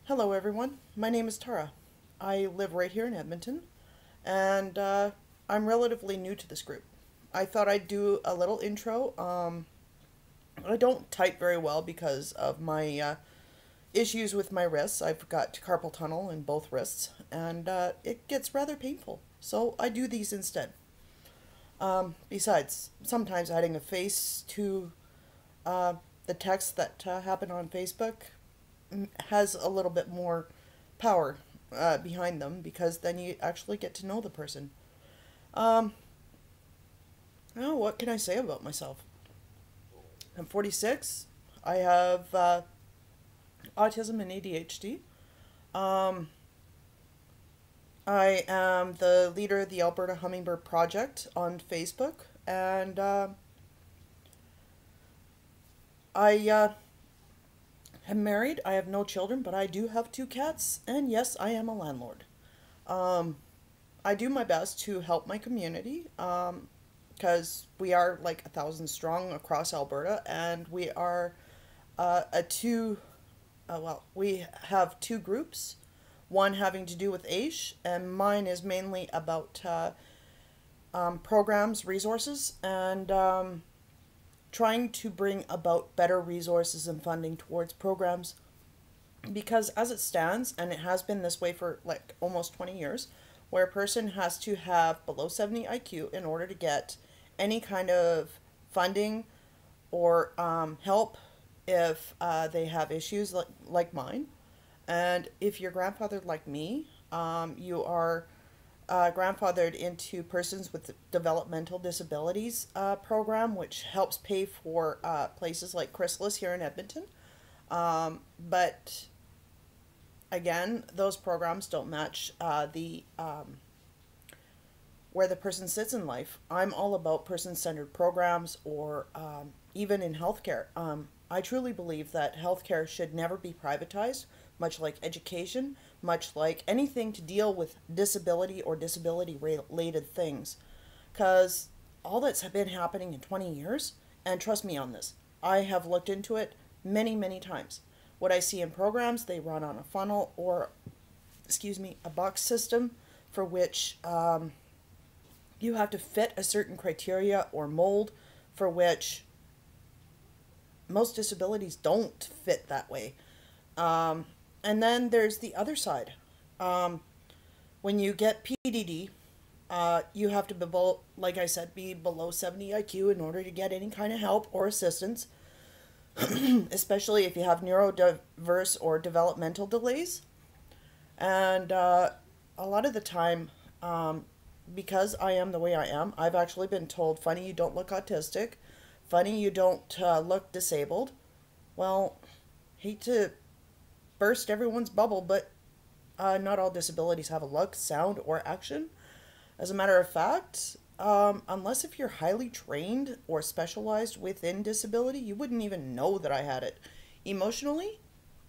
Hello everyone, my name is Tara. I live right here in Edmonton, and I'm relatively new to this group. I thought I'd do a little intro. I don't type very well because of my issues with my wrists. I've got carpal tunnel in both wrists, and it gets rather painful. So I do these instead. Besides, sometimes adding a face to the text that happen on Facebook has a little bit more power behind them because then you actually get to know the person. Um, oh, what can I say about myself? I'm 46. I have autism and ADHD. Um, I am the leader of the Alberta Hummingbird Project on Facebook, and I am married. I have no children, but I do have two cats, and yes, I am a landlord. Um, I do my best to help my community because we are like 1,000 strong across Alberta, and we are a two. We have two groups. One having to do with AISH, and mine is mainly about programs, resources, and trying to bring about better resources and funding towards programs because as it stands, and it has been this way for like almost 20 years, where a person has to have below 70 IQ in order to get any kind of funding or help if they have issues like mine. And if you're grandfathered like me, you are grandfathered into persons with developmental disabilities program, which helps pay for places like Chrysalis here in Edmonton. But again, those programs don't match the where the person sits in life. I'm all about person-centered programs, or even in healthcare. I truly believe that healthcare should never be privatized, much like education, much like anything to deal with disability or disability-related things. Because all that's been happening in 20 years, and trust me on this, I have looked into it many, many times. What I see in programs, they run on a funnel or, excuse me, a box system for which you have to fit a certain criteria or mold for which most disabilities don't fit that way. And then there's the other side. Um, when you get PDD, you have to be, like I said, be below 70 IQ in order to get any kind of help or assistance, especially if you have neurodiverse or developmental delays. And a lot of the time, because I am the way I am, I've actually been told, funny you don't look autistic, funny you don't look disabled. Well, hate to burst everyone's bubble, but not all disabilities have a look, sound, or action. As a matter of fact, unless if you're highly trained or specialized within disability, you wouldn't even know that I had it. Emotionally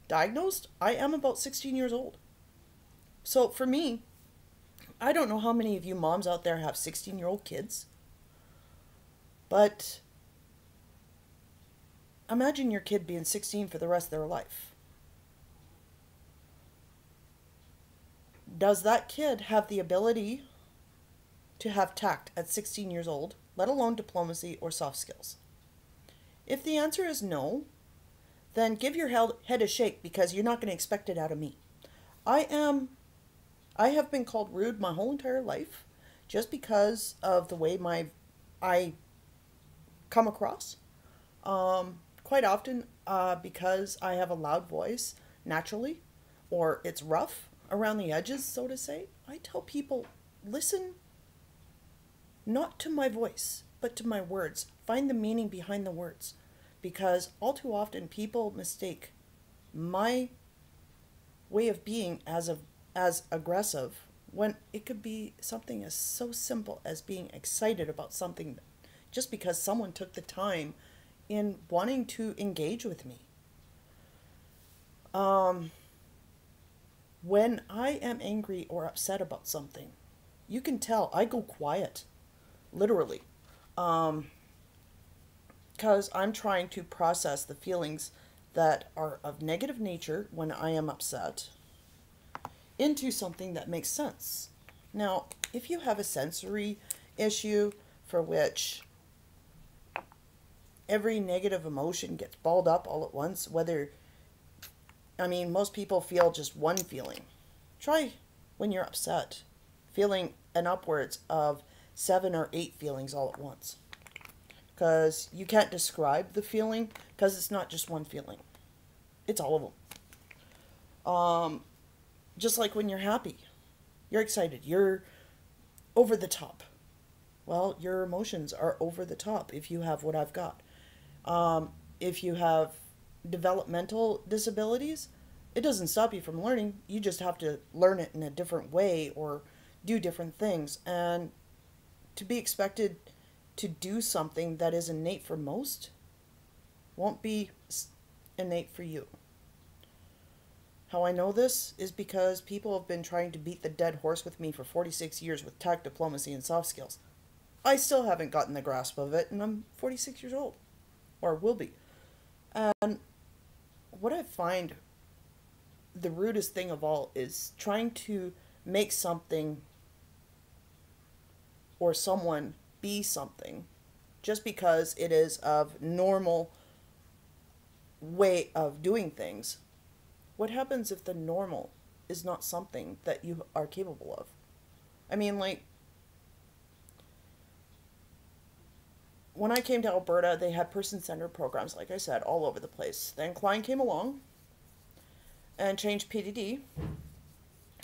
diagnosed, I am about 16 years old. So for me, I don't know how many of you moms out there have 16-year-old kids, but imagine your kid being 16 for the rest of their life. Does that kid have the ability to have tact at 16 years old, let alone diplomacy or soft skills? If the answer is no, then give your head a shake because you're not going to expect it out of me. I am I have been called rude my whole entire life just because of the way I come across. Quite often because I have a loud voice naturally, or it's rough around the edges, so to say. I tell people, listen not to my voice, but to my words. Find the meaning behind the words. Because all too often people mistake my way of being as aggressive when it could be something as so simple as being excited about something just because someone took the time in wanting to engage with me. Um, when I am angry or upset about something, you can tell I go quiet, literally, because I'm trying to process the feelings that are of negative nature when I am upset into something that makes sense. Now, if you have a sensory issue for which every negative emotion gets balled up all at once, most people feel just one feeling. Try when you're upset, feeling an upwards of 7 or 8 feelings all at once. Because you can't describe the feeling, because it's not just one feeling. It's all of them. Just like when you're happy, you're excited, you're over the top. Well, your emotions are over the top if you have what I've got. If you have developmental disabilities, it doesn't stop you from learning. You just have to learn it in a different way or do different things. And to be expected to do something that is innate for most won't be innate for you. How I know this is because people have been trying to beat the dead horse with me for 46 years with tact, diplomacy, and soft skills. I still haven't gotten the grasp of it, and I'm 46 years old. Or will be. And what I find the rudest thing of all is trying to make something or someone be something just because it is of normal way of doing things. What happens if the normal is not something that you are capable of? When I came to Alberta, they had person-centered programs, like I said, all over the place. Then Klein came along and changed PDD.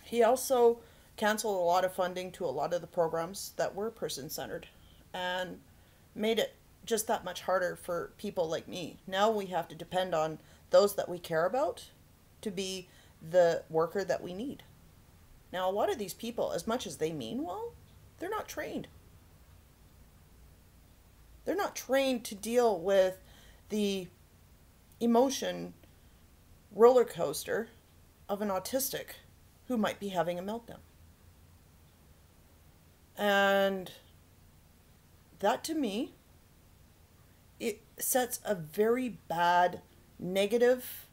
He also canceled a lot of funding to a lot of the programs that were person-centered and made it just that much harder for people like me. Now we have to depend on those that we care about to be the worker that we need. Now, a lot of these people, as much as they mean well, they're not trained. They're not trained to deal with the emotion roller coaster of an autistic who might be having a meltdown. And that, to me, it sets a very bad negative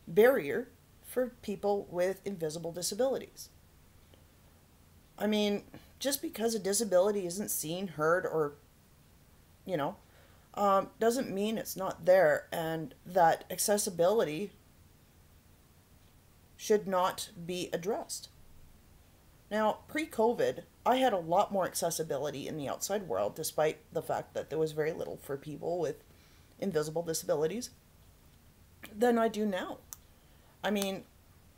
barrier for people with invisible disabilities. Just because a disability isn't seen, heard, or, doesn't mean it's not there, and that accessibility should not be addressed. Now, pre-COVID, I had a lot more accessibility in the outside world, despite the fact that there was very little for people with invisible disabilities, than I do now.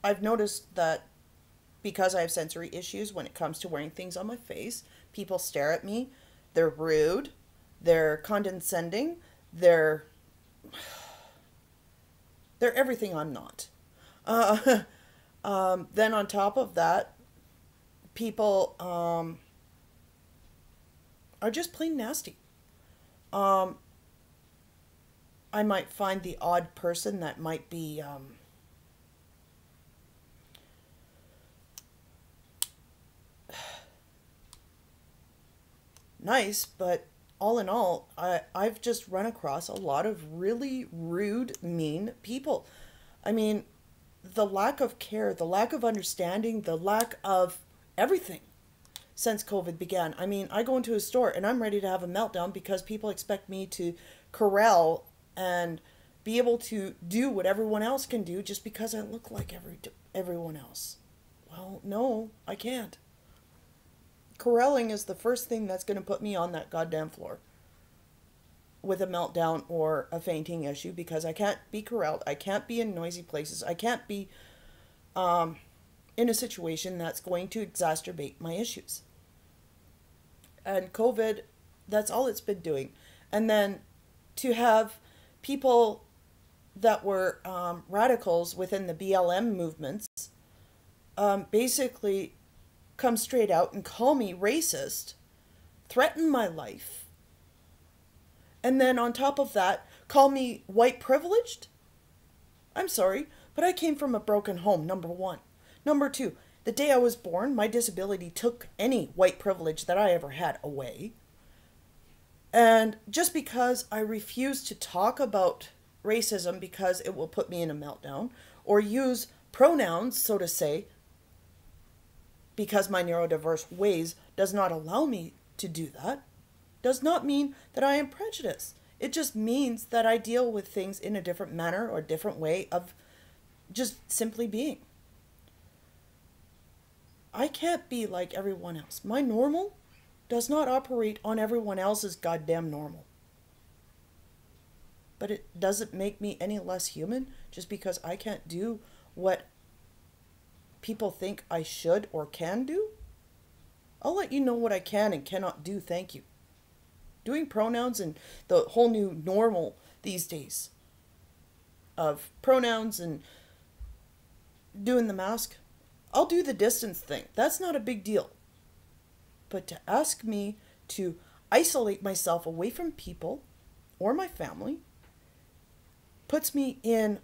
I've noticed that because I have sensory issues when it comes to wearing things on my face, people stare at me, they're rude, they're condescending, they're everything I'm not. Then on top of that, people are just plain nasty. I might find the odd person that might be nice, but all in all, I've just run across a lot of really rude, mean people. The lack of care, the lack of understanding, the lack of everything since COVID began. I go into a store and I'm ready to have a meltdown because people expect me to corral and be able to do what everyone else can do just because I look like everyone else. Well, no, I can't. Corralling is the first thing that's going to put me on that goddamn floor with a meltdown or a fainting issue, because I can't be corralled. I can't be in noisy places. I can't be in a situation that's going to exacerbate my issues. And COVID, that's all it's been doing. And then to have people that were radicals within the BLM movements basically come straight out and call me racist, threaten my life, and then on top of that, call me white privileged? I'm sorry, but I came from a broken home, number one. Number two, the day I was born, my disability took any white privilege that I ever had away. And just because I refuse to talk about racism because it will put me in a meltdown, or use pronouns, so to say, because my neurodiverse ways does not allow me to do that, does not mean that I am prejudiced. It just means that I deal with things in a different manner or different way of just simply being. I can't be like everyone else. My normal does not operate on everyone else's goddamn normal. But it doesn't make me any less human just because I can't do what people think I should or can do. I'll let you know what I can and cannot do, thank you. Doing pronouns and the whole new normal these days of pronouns and doing the mask, I'll do the distance thing. That's not a big deal. But to ask me to isolate myself away from people or my family puts me in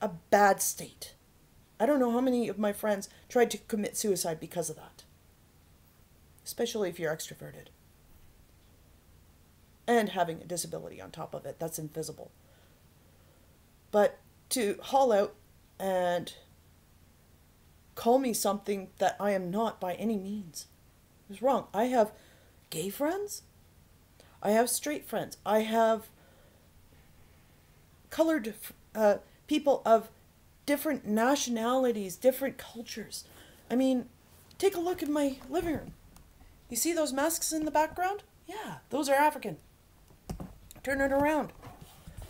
a bad state. I don't know how many of my friends tried to commit suicide because of that. Especially if you're extroverted. And having a disability on top of it, that's invisible. But to haul out and call me something that I am not by any means is wrong. I have gay friends. I have straight friends. I have colored people of different nationalities, different cultures. I mean, take a look at my living room. You see those masks in the background? Yeah, those are African. Turn it around.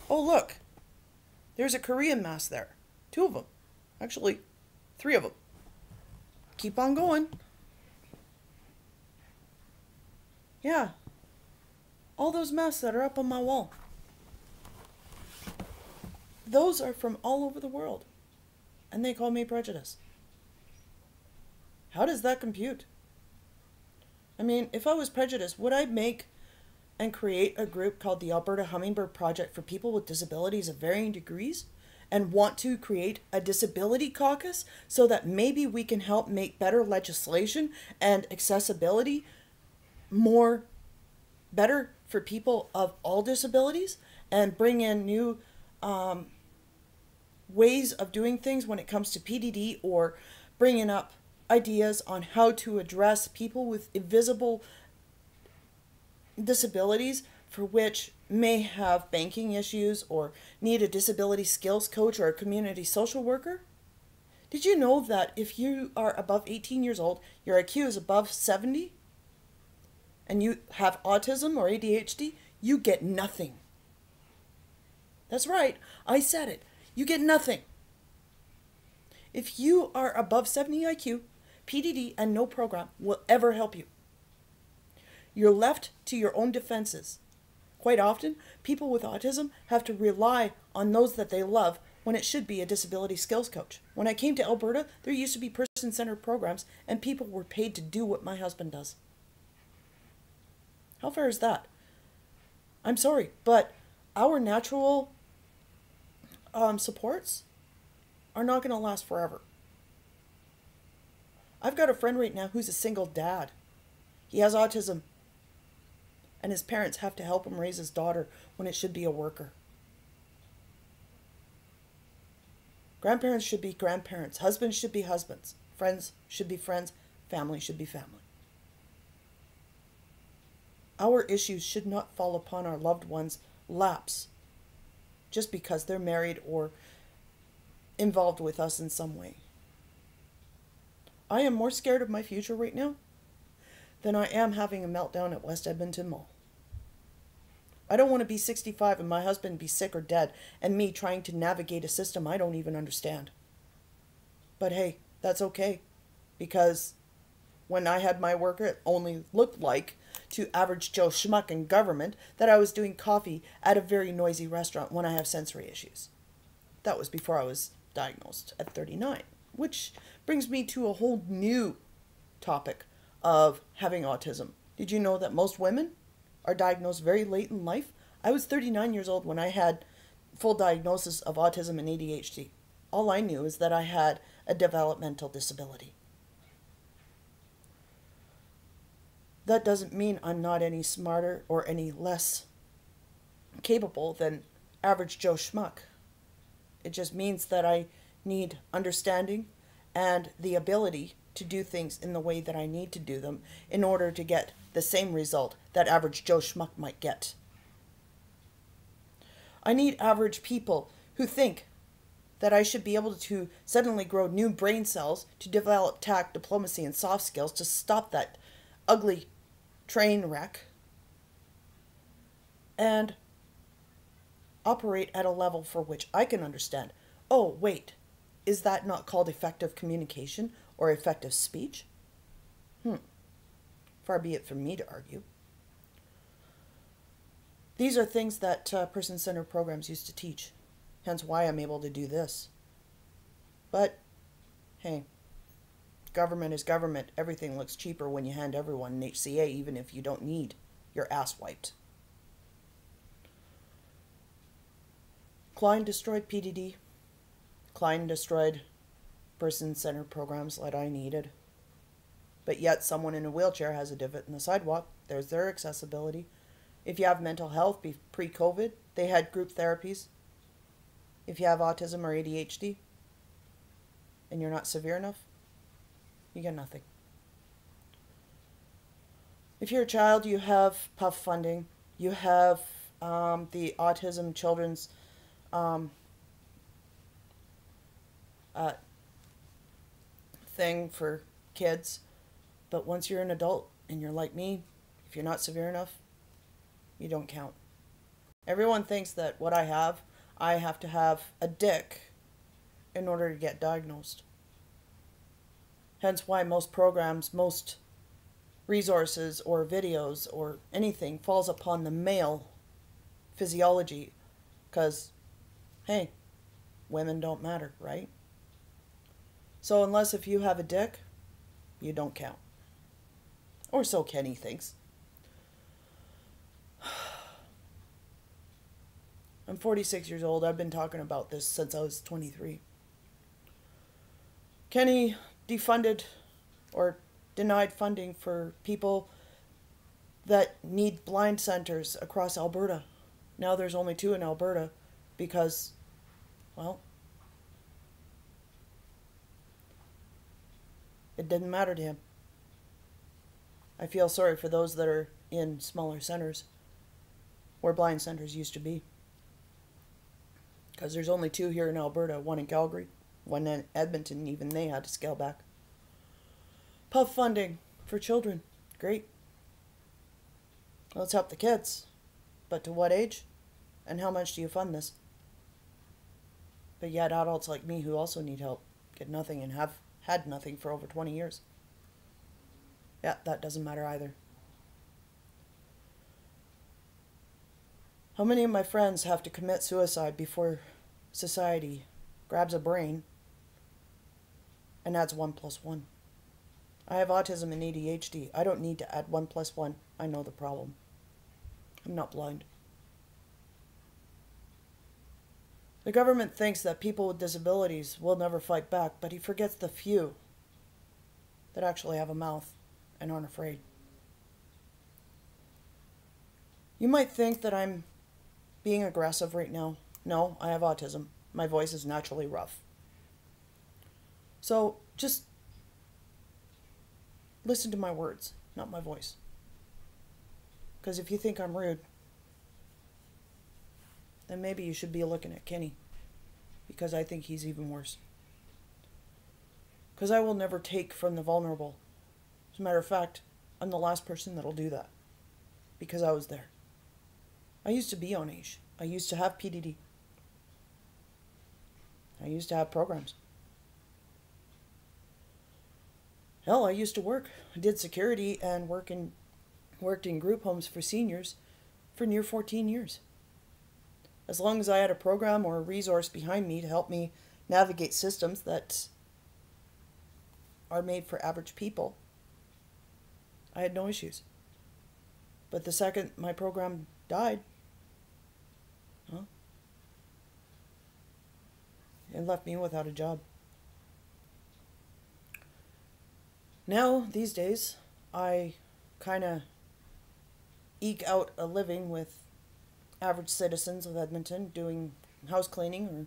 Oh, look. There's a Korean mask there. 2 of them. Actually, 3 of them. Keep on going. Yeah. All those masks that are up on my wall. Those are from all over the world. And they call me prejudiced. How does that compute? I mean, if I was prejudiced, would I make and create a group called the Alberta Hummingbird Project for people with disabilities of varying degrees and want to create a disability caucus so that maybe we can help make better legislation and accessibility more better for people of all disabilities and bring in new ways of doing things when it comes to PDD, or bringing up ideas on how to address people with invisible disabilities for which may have banking issues or need a disability skills coach or a community social worker? Did you know that if you are above 18 years old, your IQ is above 70, and you have autism or ADHD, you get nothing. That's right, I said it. You get nothing. If you are above 70 IQ, PDD and no program will ever help you. You're left to your own defenses. Quite often, people with autism have to rely on those that they love when it should be a disability skills coach. When I came to Alberta, there used to be person-centered programs and people were paid to do what my husband does. How fair is that? I'm sorry, but our natural supports are not going to last forever. I've got a friend right now who's a single dad. He has autism, and his parents have to help him raise his daughter when it should be a worker. Grandparents should be grandparents. Husbands should be husbands. Friends should be friends. Family should be family. Our issues should not fall upon our loved ones' laps just because they're married or involved with us in some way. I am more scared of my future right now than I am having a meltdown at West Edmonton Mall. I don't want to be 65 and my husband be sick or dead and me trying to navigate a system I don't even understand. But hey, that's okay, because when I had my worker, it only looked like to average Joe Schmuck in government that I was doing coffee at a very noisy restaurant when I have sensory issues. That was before I was diagnosed at 39, which brings me to a whole new topic of having autism. Did you know that most women are diagnosed very late in life? I was 39 years old when I had full diagnosis of autism and ADHD. All I knew is that I had a developmental disability. That doesn't mean I'm not any smarter or any less capable than average Joe Schmuck. It just means that I need understanding and the ability to do things in the way that I need to do them in order to get the same result that average Joe Schmuck might get. I need average people who think that I should be able to suddenly grow new brain cells to develop tact, diplomacy, and soft skills to stop that ugly train wreck and operate at a level for which I can understand. Oh, wait, is that not called effective communication or effective speech? Far be it from me to argue. These are things that person-centered programs used to teach, hence why I'm able to do this. But, hey, government is government. Everything looks cheaper when you hand everyone an HCA, even if you don't need your ass wiped. Klein destroyed PDD. Klein destroyed person-centered programs that I needed. But yet someone in a wheelchair has a divot in the sidewalk. There's their accessibility. If you have mental health pre-COVID, they had group therapies. If you have autism or ADHD and you're not severe enough, you get nothing. If you're a child, you have PUF funding. You have the Autism Children's thing for kids. But once you're an adult and you're like me, if you're not severe enough, you don't count. Everyone thinks that what I have to have a dick in order to get diagnosed. Hence why most programs, most resources or videos or anything falls upon the male physiology. Because, hey, women don't matter, right? So unless if you have a dick, you don't count. Or so Kenny thinks. I'm 46 years old. I've been talking about this since I was 23. Kenny defunded or denied funding for people that need blind centers across Alberta. Now there's only 2 in Alberta because, well, it didn't matter to him. I feel sorry for those that are in smaller centers where blind centers used to be. Because there's only 2 here in Alberta, 1 in Calgary, 1 in Edmonton, and even they had to scale back. PUF funding for children, great. Let's help the kids. But to what age? And how much do you fund this? But yet adults like me who also need help get nothing and have had nothing for over 20 years. Yeah, that doesn't matter either. How many of my friends have to commit suicide before society grabs a brain and adds 1 + 1? I have autism and ADHD. I don't need to add 1 + 1. I know the problem. I'm not blind. The government thinks that people with disabilities will never fight back, but he forgets the few that actually have a mouth and aren't afraid. You might think that I'm being aggressive right now. No, I have autism. My voice is naturally rough. So just listen to my words, not my voice. Because if you think I'm rude, then maybe you should be looking at Kenny. Because I think he's even worse. Because I will never take from the vulnerable. As a matter of fact, I'm the last person that'll do that. Because I was there. I used to be on AISH. I used to have PDD. I used to have programs. Hell, I used to work. I did security and worked in group homes for seniors for near 14 years. As long as I had a program or a resource behind me to help me navigate systems that are made for average people, I had no issues. But the second my program died, it left me without a job. Now, these days, I kind of eke out a living with average citizens of Edmonton doing house cleaning, or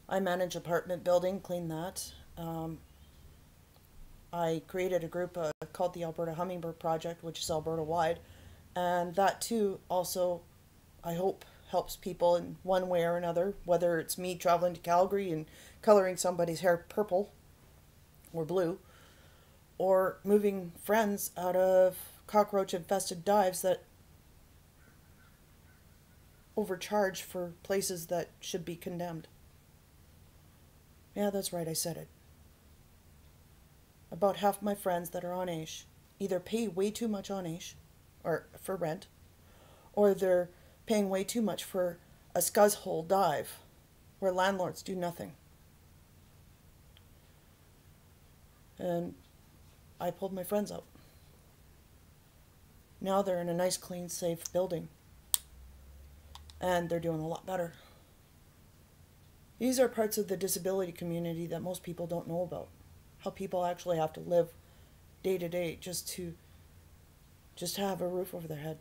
I manage apartment building, clean that. I created a group called the Alberta Hummingbird Project, which is Alberta wide, and that too also, I hope, helps people in one way or another, whether it's me traveling to Calgary and coloring somebody's hair purple or blue, or moving friends out of cockroach infested dives that overcharge for places that should be condemned. Yeah, that's right, I said it. About half my friends that are on AISH either pay way too much on AISH, or for rent, or they're paying way too much for a scuzzhole dive where landlords do nothing. And I pulled my friends out. Now they're in a nice, clean, safe building. And they're doing a lot better. These are parts of the disability community that most people don't know about. How people actually have to live day to day just to have a roof over their head.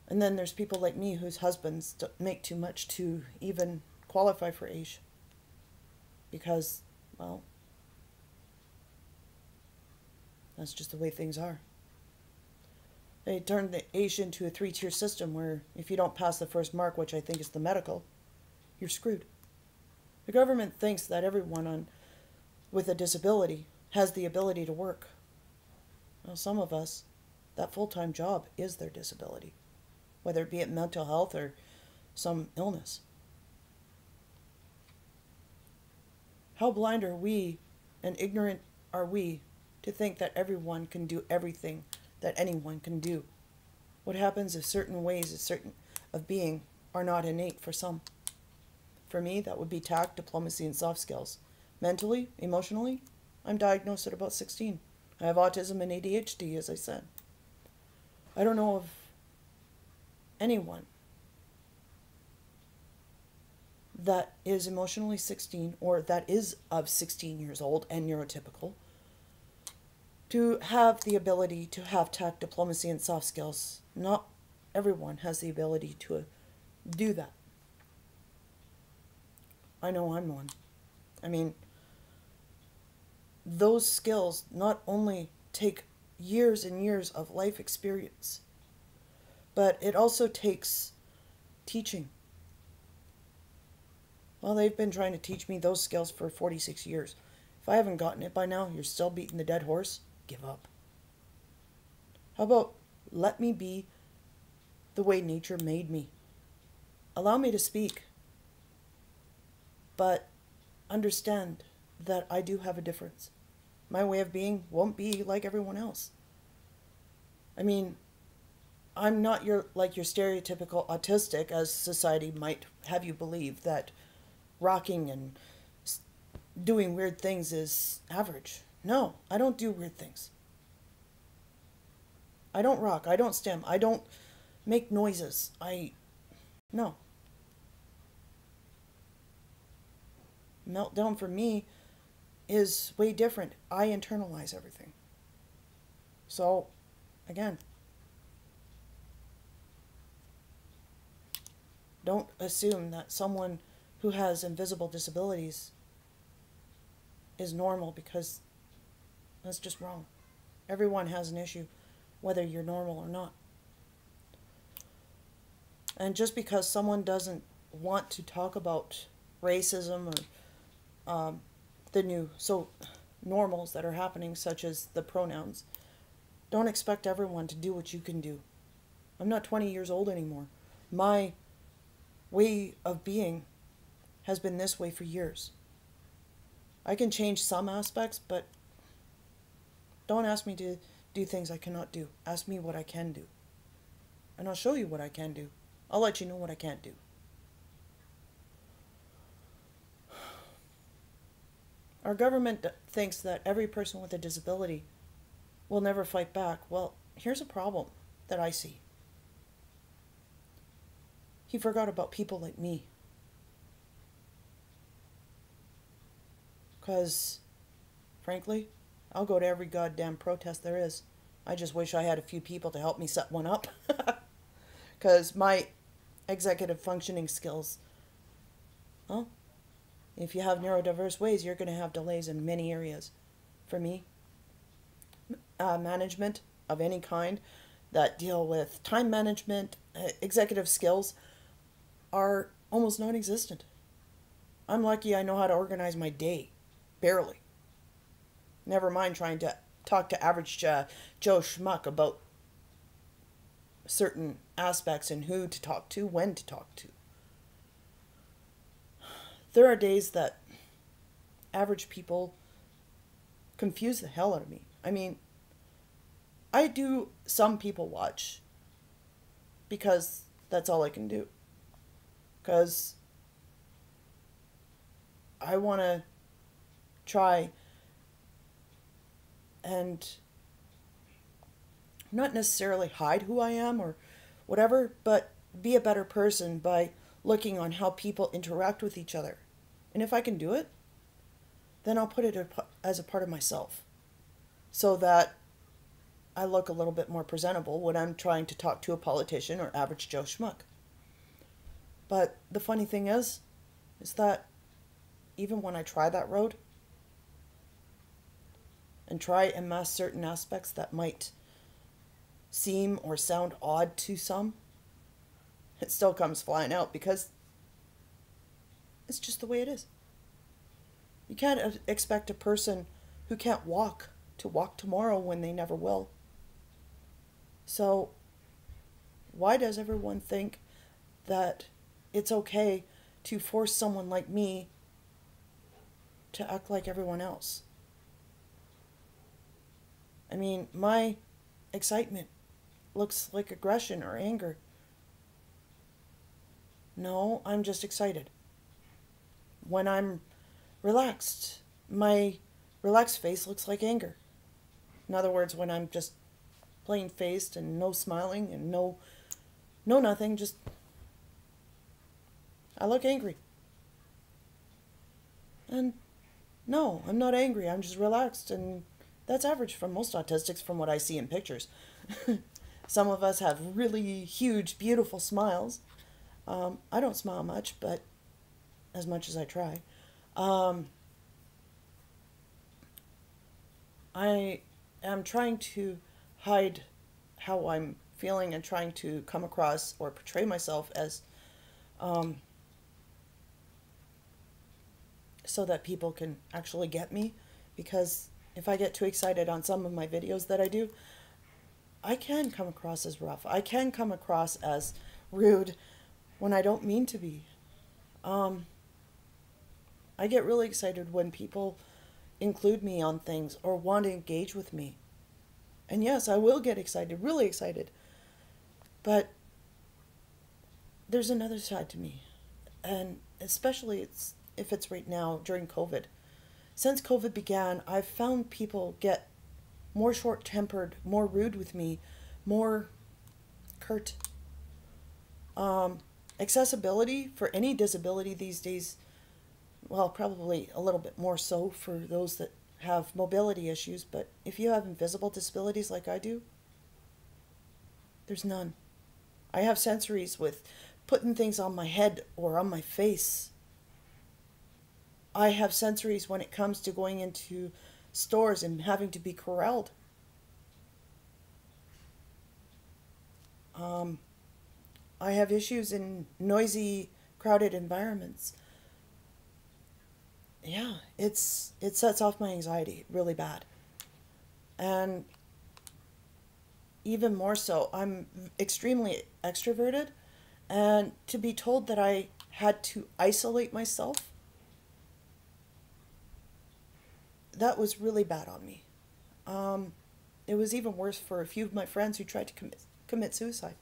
And then there's people like me whose husbands make too much to even qualify for AISH. Because, well, that's just the way things are. They turned the AISH into a 3-tier system where if you don't pass the first mark, which I think is the medical, you're screwed. The government thinks that everyone with a disability has the ability to work. Well, some of us, that full-time job is their disability, whether it be it mental health or some illness. How blind are we and ignorant are we to think that everyone can do everything that anyone can do? What happens if certain ways of being are not innate for some? For me, that would be tact, diplomacy, and soft skills. Mentally, emotionally, I'm diagnosed at about 16. I have autism and ADHD, as I said. I don't know of anyone that is emotionally 16 or that is of 16 years old and neurotypical to have the ability to have tact, diplomacy, and soft skills. Not everyone has the ability to do that. I know I'm one. I mean, those skills not only take years and years of life experience, but it also takes teaching. Well, they've been trying to teach me those skills for 46 years. If I haven't gotten it by now, you're still beating the dead horse. Give up. How about let me be the way nature made me? Allow me to speak, but understand that I do have a difference. My way of being won't be like everyone else. I mean, I'm not your stereotypical autistic, as society might have you believe, that rocking and doing weird things is average. No, I don't do weird things. I don't rock. I don't stim. I don't make noises. No. Meltdown for me is way different. I internalize everything. So, again, don't assume that someone who has invisible disabilities is normal, because that's just wrong. Everyone has an issue, whether you're normal or not. And just because someone doesn't want to talk about racism or the new normals that are happening, such as the pronouns, don't expect everyone to do what you can do. I'm not 20 years old anymore. My way of being has been this way for years. I can change some aspects, but don't ask me to do things I cannot do. Ask me what I can do. And I'll show you what I can do. I'll let you know what I can't do. Our government thinks that every person with a disability will never fight back. Well, here's a problem that I see. He forgot about people like me. Because, frankly, I'll go to every goddamn protest there is. I just wish I had a few people to help me set one up. Because my executive functioning skills, well, if you have neurodiverse ways, you're going to have delays in many areas. For me, management of any kind that deal with time management, executive skills are almost non-existent. I'm lucky I know how to organize my day. Barely. Never mind trying to talk to average Joe Schmuck about certain aspects and who to talk to, when to talk to. There are days that average people confuse the hell out of me. I mean, I do some people watch because that's all I can do. Because I want to try and not necessarily hide who I am or whatever, but be a better person by looking on how people interact with each other. And if I can do it, then I'll put it as a part of myself so that I look a little bit more presentable when I'm trying to talk to a politician or average Joe Schmuck. But the funny thing is that even when I try that road and try and mask certain aspects that might seem or sound odd to some, it still comes flying out because it's just the way it is. You can't expect a person who can't walk to walk tomorrow when they never will. So why does everyone think that it's okay to force someone like me to act like everyone else? I mean, my excitement looks like aggression or anger. No, I'm just excited. When I'm relaxed, my relaxed face looks like anger. In other words, when I'm just plain faced and no smiling and no nothing, just I look angry. And no, I'm not angry. I'm just relaxed, and that's average for most autistics from what I see in pictures. Some of us have really huge, beautiful smiles. I don't smile much, but as much as I try. I am trying to hide how I'm feeling and trying to come across or portray myself as so that people can actually get me, because if I get too excited on some of my videos that I do, I can come across as rough. I can come across as rude when I don't mean to be. I get really excited when people include me on things or want to engage with me. And yes, I will get excited, really excited. But there's another side to me. And especially if it's right now during COVID. Since COVID began, I've found people get more short-tempered, more rude with me, more curt. Accessibility for any disability these days, well, probably a little bit more so for those that have mobility issues, but if you have invisible disabilities like I do, there's none. I have sensories with putting things on my head or on my face. I have sensories when it comes to going into stores and having to be corralled. I have issues in noisy, crowded environments. Yeah, it sets off my anxiety really bad. And even more so, I'm extremely extroverted, and to be told that I had to isolate myself, that was really bad on me. It was even worse for a few of my friends who tried to commit suicide.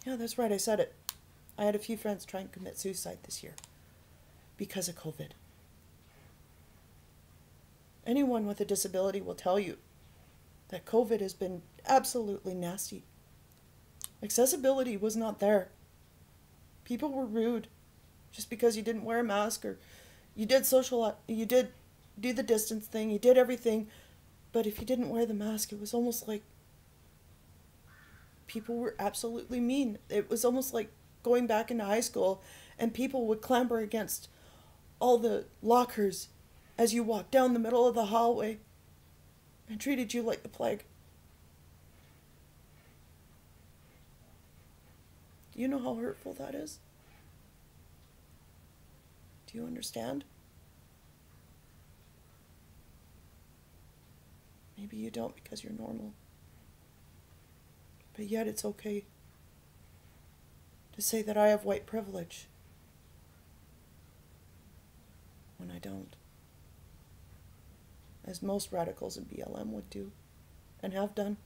Yeah, that's right, I said it. I had a few friends try and commit suicide this year because of COVID. Anyone with a disability will tell you that COVID has been absolutely nasty. Accessibility was not there. People were rude just because you didn't wear a mask or you did do the distance thing, you did everything. But if you didn't wear the mask, it was almost like people were absolutely mean. It was almost like going back into high school and people would clamber against all the lockers as you walked down the middle of the hallway and treated you like the plague. Do you know how hurtful that is? Do you understand? Maybe you don't because you're normal. But yet it's okay to say that I have white privilege when I don't. As most radicals in BLM would do and have done.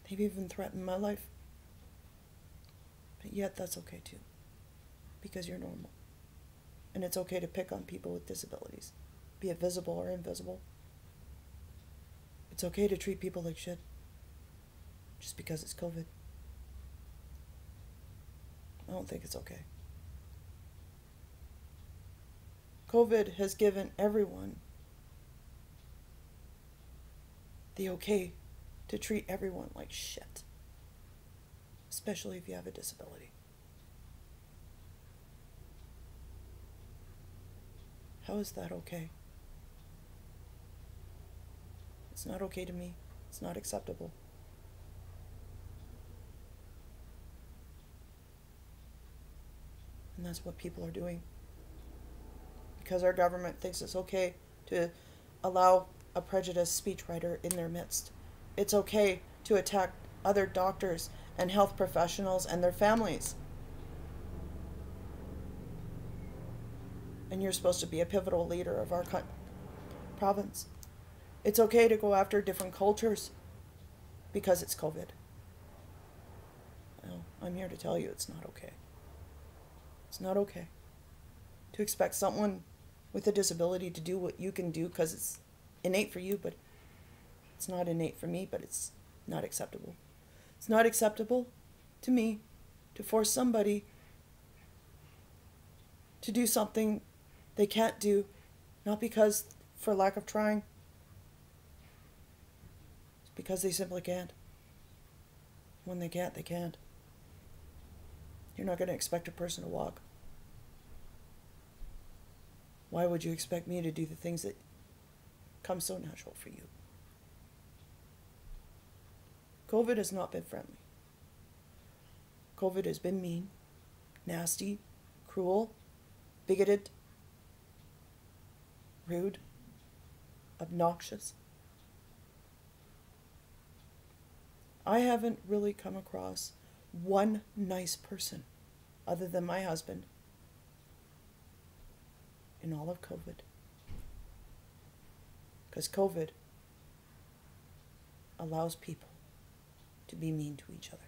They've even threatened my life. But yet that's okay too, because you're normal. And it's okay to pick on people with disabilities, be it visible or invisible. It's okay to treat people like shit, just because it's COVID. I don't think it's okay. COVID has given everyone the okay to treat everyone like shit, especially if you have a disability. How is that okay? It's not okay to me. It's not acceptable. And that's what people are doing. Because our government thinks it's okay to allow a prejudiced speechwriter in their midst. It's okay to attack other doctors and health professionals and their families. And you're supposed to be a pivotal leader of our province. It's okay to go after different cultures because it's COVID. Well, I'm here to tell you it's not okay. It's not okay to expect someone with a disability to do what you can do because it's innate for you, but it's not innate for me, but it's not acceptable. It's not acceptable to me to force somebody to do something they can't do, not because for lack of trying, it's because they simply can't. When they can't, they can't. You're not going to expect a person to walk. Why would you expect me to do the things that come so natural for you? COVID has not been friendly. COVID has been mean, nasty, cruel, bigoted, rude, obnoxious. I haven't really come across one nice person other than my husband in all of COVID. Because COVID allows people to be mean to each other.